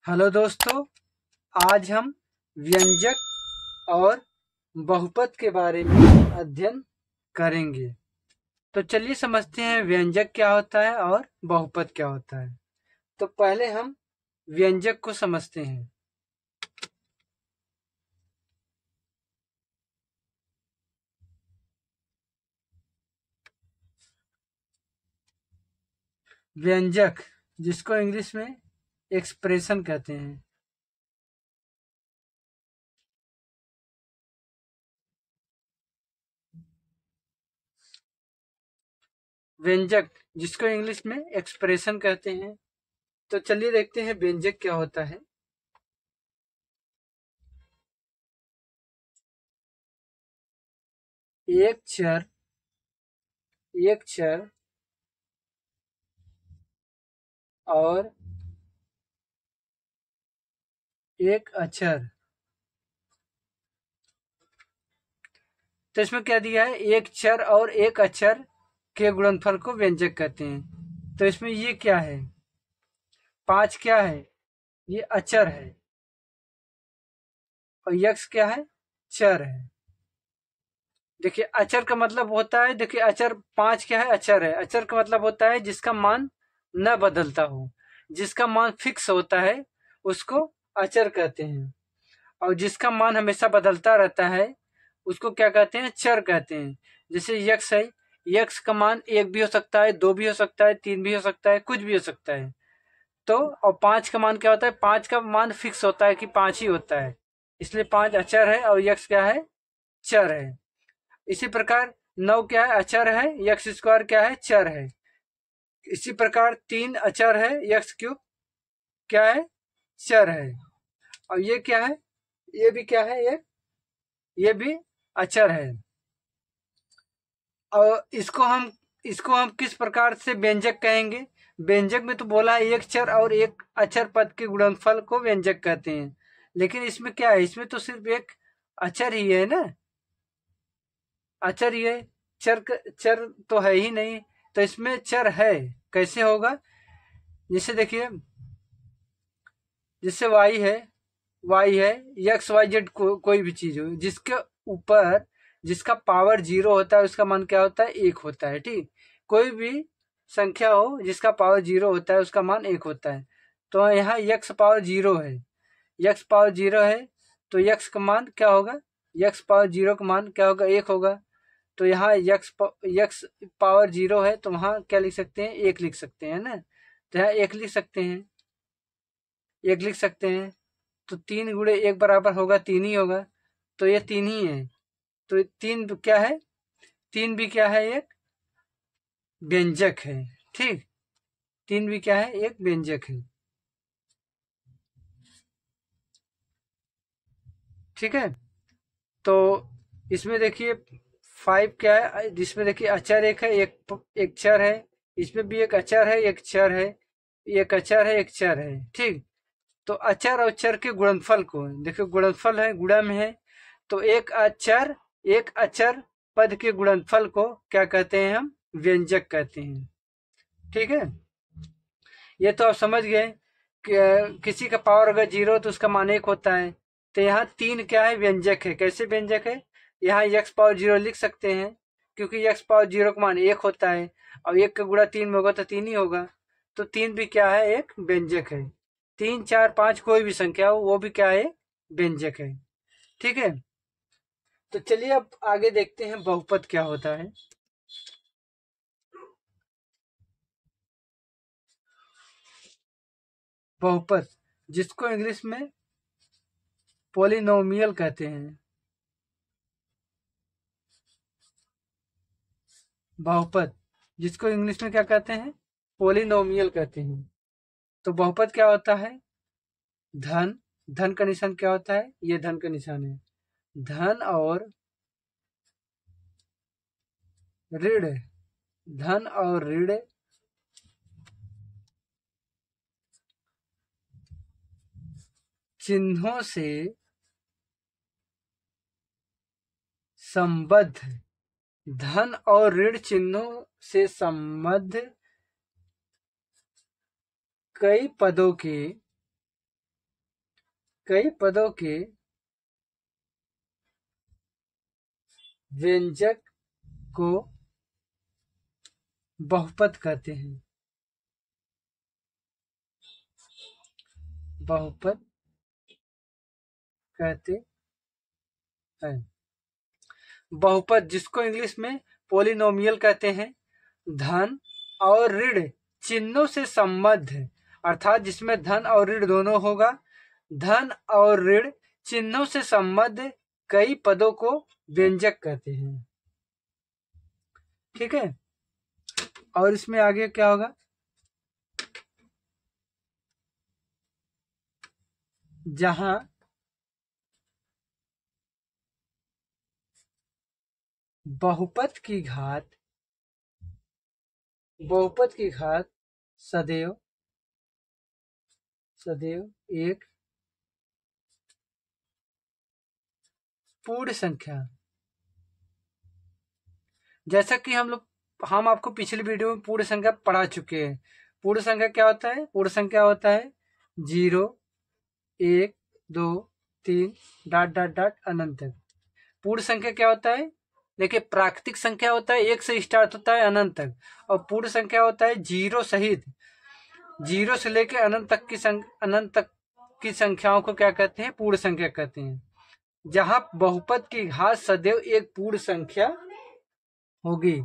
Hello दोस्तों, आज हम व्यंजक और बहुपद के बारे में अध्ययन करेंगे। तो चलिए समझते हैं व्यंजक क्या होता है और बहुपद क्या होता है। तो पहले हम व्यंजक को समझते हैं। व्यंजक, जिसको इंग्लिश में एक्सप्रेशन कहते हैं। व्यंजक, जिसको इंग्लिश में एक्सप्रेशन कहते हैं। तो चलिए देखते हैं व्यंजक क्या होता है। एक चर, एक चर और एक अक्षर। तो इसमें क्या दिया है, एक चर और एक अक्षर के गुणनफल को व्यंजक कहते हैं। तो इसमें ये क्या है, 5 क्या है, ये अक्षर है और यक्स क्या है, चर है। देखिए अक्षर का मतलब होता है, देखिए अक्षर 5 क्या है, अक्षर है। अक्षर का मतलब होता है जिसका मान न बदलता हो, जिसका मान फिक्स होता है उसको अक्षर कहते हैं। और जिसका मान हमेशा बदलता रहता है उसको क्या कहते हैं, चर कहते हैं। जैसे यक्स है, यक्स का मान 1 भी हो सकता है, 2 भी हो सकता है, 3 भी हो सकता है, कुछ भी हो सकता है। तो और 5 का मान क्या होता है, 5 का मान फिक्स होता है कि 5 ही होता है, इसलिए 5 अचर है और यक्स क्या है, चर है। इसी प्रकार 9 क्या है, अचर है, यक्स स्क्वायर क्या है, चर है। इसी प्रकार 3 अचर है, यक्स क्यूब क्या है, चर है। और ये क्या है, ये भी क्या है, ये भी अचर है। और इसको हम किस प्रकार से व्यंजक कहेंगे। व्यंजक में तो बोला है एक चर और एक अचर पद के गुणनफल को व्यंजक कहते हैं। लेकिन इसमें क्या है, इसमें तो सिर्फ एक अचर ही है ना, अचर ही है। चर तो है ही नहीं। तो इसमें चर है, कैसे होगा। जैसे देखिए, जैसे वाई है, एक्स वाई जेड कोई भी चीज हो जिसके ऊपर जिसका पावर 0 होता है उसका मान क्या होता है, 1 होता है। ठीक, कोई भी संख्या हो जिसका पावर 0 होता है उसका मान 1 होता है। तो यहाँ यक्स पावर 0 है, यक्स पावर 0 है, तो यक्स का मान क्या होगा, यक्स पावर 0 का मान क्या होगा, 1 होगा। तो यहाँ यक्स पावर 0 है, तो वहाँ क्या लिख सकते हैं, 1 लिख सकते हैं ना। तो यहाँ 1 लिख सकते हैं, 1 लिख सकते हैं। तो 3 गुणे 1 बराबर होगा 3 ही होगा। तो ये 3 ही है। तो 3 क्या है, 3 भी क्या है, एक व्यंजक है। ठीक, 3 भी क्या है, एक व्यंजक है। ठीक है। तो इसमें देखिए 5 क्या है, जिसमें देखिए अचर एक है, एक चर है। इसमें भी एक अचर है, एक चर है, एक अचर है, एक चर है। ठीक, तो अचर और चर के गुणनफल को देखिए, गुणनफल है, गुणा में है। तो एक अचर पद के गुणनफल को क्या कहते हैं, हम व्यंजक कहते हैं। ठीक है, ये तो आप समझ गए कि किसी का पावर अगर 0 तो उसका मान 1 होता है। तो यहाँ 3 क्या है, व्यंजक है। कैसे व्यंजक है, यहाँ यक्स पावर 0 लिख सकते हैं क्योंकि यक्स पावर 0 का मान 1 होता है और 1 का गुणा 3 में होगा तो 3 ही होगा। तो 3 भी क्या है, एक व्यंजक है। 3 4 5 कोई भी संख्या हो वो भी क्या है, व्यंजक है। ठीक है। तो चलिए अब आगे देखते हैं बहुपद क्या होता है। बहुपद, जिसको इंग्लिश में पोलिनोमियल कहते हैं। बहुपद, जिसको इंग्लिश में क्या कहते हैं, पोलिनोमियल कहते हैं। तो बहुपद क्या होता है, धन, धन का निशान क्या होता है, ये धन का निशान है। धन और ऋण, धन और ऋण चिन्हों से संबद्ध, धन और ऋण चिन्हों से संबद्ध कई पदों के कई पदों के व्यंजक को बहुपद कहते हैं। बहुपद कहते हैं। बहुपद जिसको इंग्लिश में पोलिनोमियल कहते हैं, धन और ऋण चिन्हों से संबद्ध, अर्थात जिसमें धन और ऋण दोनों होगा, धन और ऋण चिन्हों से संबद्ध कई पदों को व्यंजक कहते हैं। ठीक है, और इसमें आगे क्या होगा, जहां बहुपद की घात सदैव एक पूर्ण संख्या, जैसा कि हम आपको पिछली वीडियो में पूर्ण संख्या पढ़ा चुके हैं। पूर्ण संख्या क्या होता है? पूर्ण संख्या होता है 0, 1, 2, 3 ... अनंत तक। पूर्ण संख्या क्या होता है? देखिए, प्राकृतिक संख्या होता है 1 से स्टार्ट होता है अनंत तक, और पूर्ण संख्या होता है 0 सहित, 0 से लेकर अनंत तक की संख्याओं को क्या कहते हैं? पूर्ण संख्या कहते हैं। जहां बहुपद की घात सदैव एक पूर्ण संख्या होगी,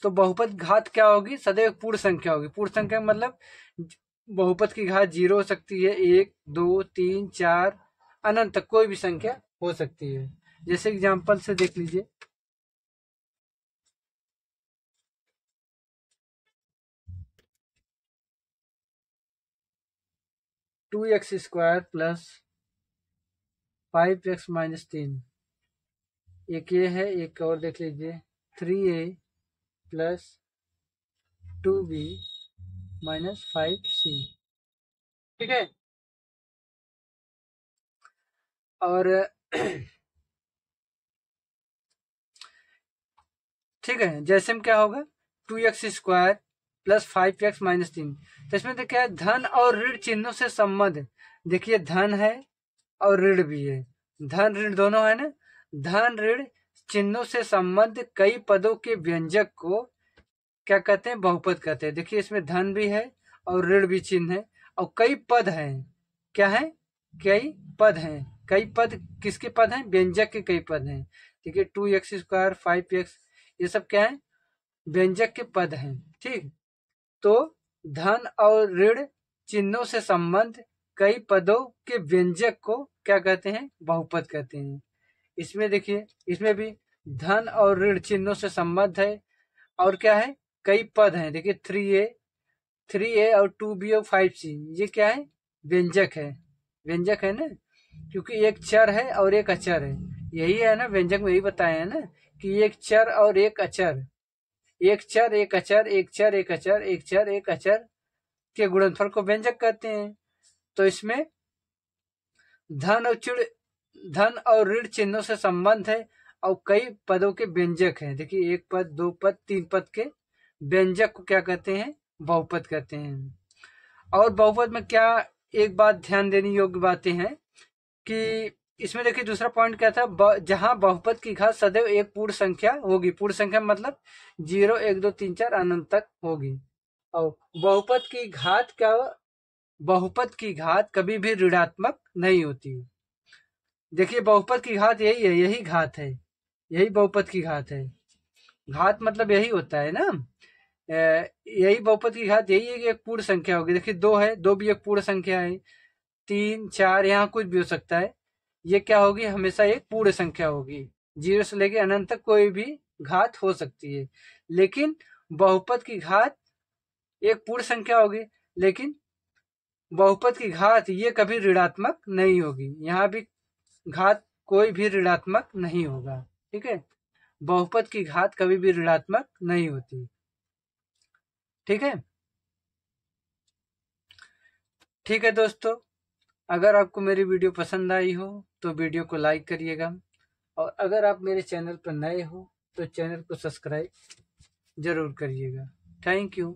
तो बहुपद घात क्या होगी? सदैव पूर्ण संख्या होगी। पूर्ण संख्या मतलब बहुपद की घात 0 हो सकती है, 1, 2, 3, 4 अनंत तक कोई भी संख्या हो सकती है। जैसे एग्जांपल से देख लीजिए, two x square plus 5x minus 3, एक ये है। एक और देख लीजिए, 3a plus 2b minus 5c। ठीक है, और ठीक है, जैसे में क्या होगा, 2x square plus 5x minus 3। तो इसमें देखिए है धन और ऋण चिन्हों से संबंध। देखिए धन है और ऋण भी है, धन ऋण दोनों है ना। धन ऋण चिन्हों से संबंध कई पदों के व्यंजक को क्या कहते हैं? बहुपद कहते हैं। देखिए इसमें धन भी है और ऋण भी चिन्ह है, और कई पद हैं। क्या है? कई पद हैं। कई पद किसके पद हैं? व्यंजक के कई पद हैं। देखिए 2x स्क्वायर, 5x, ये सब क्या है? व्यंजक के पद हैं। ठीक, तो धन और ऋण चिन्हों से संबंध कई पदों के व्यंजक को क्या कहते हैं? बहुपद कहते हैं। इसमें देखिए, इसमें भी धन और ऋण चिन्हों से संबंध है, और क्या है? कई पद हैं। देखिए 3a और 2b और 5c, ये क्या है? व्यंजक है। व्यंजक है ना, क्योंकि एक चर है और एक अचर है। यही है ना, व्यंजक में यही बताया है ना, कि एक चर और एक अचर, एक चर एक अचर, एक चर एक अचर, एक चर एक अचर के गुणनफल को व्यंजक कहते हैं। तो इसमें धन और ऋण चिन्हों से संबंध है, और कई पदों के व्यंजक हैं। देखिए 1 पद, 2 पद, 3 पद के व्यंजक को क्या कहते हैं? बहुपद कहते हैं। और बहुपद में क्या एक बात ध्यान देने योग्य बातें हैं कि इसमें देखिए दूसरा पॉइंट क्या था, जहां बहुपद की घात सदैव एक पूर्ण संख्या होगी। पूर्ण संख्या मतलब 0, 1, 2, 3, 4 अनंत तक होगी। और बहुपद की घात क्या? बहुपद की घात कभी भी ऋणात्मक नहीं होती। देखिए बहुपद की घात यही है, यही घात है, यही बहुपद की घात है। घात मतलब यही होता है ना, यही बहुपद की घात यही है कि एक पूर्ण संख्या होगी। देखिए 2 है, 2 भी एक पूर्ण संख्या है, 3, 4 यहाँ कुछ भी हो सकता है। ये क्या होगी? हमेशा एक पूर्ण संख्या होगी। 0 से लेकर अनंत तक कोई भी घात हो सकती है, लेकिन बहुपद की घात एक पूर्ण संख्या होगी, लेकिन बहुपद की घात ये कभी ऋणात्मक नहीं होगी। यहाँ भी घात कोई भी ऋणात्मक नहीं होगा। ठीक है, बहुपद की घात कभी भी ऋणात्मक नहीं होती। ठीक है, ठीक है दोस्तों, अगर आपको मेरी वीडियो पसंद आई हो तो वीडियो को लाइक करिएगा, और अगर आप मेरे चैनल पर नए हो तो चैनल को सब्सक्राइब जरूर करिएगा। Thank you.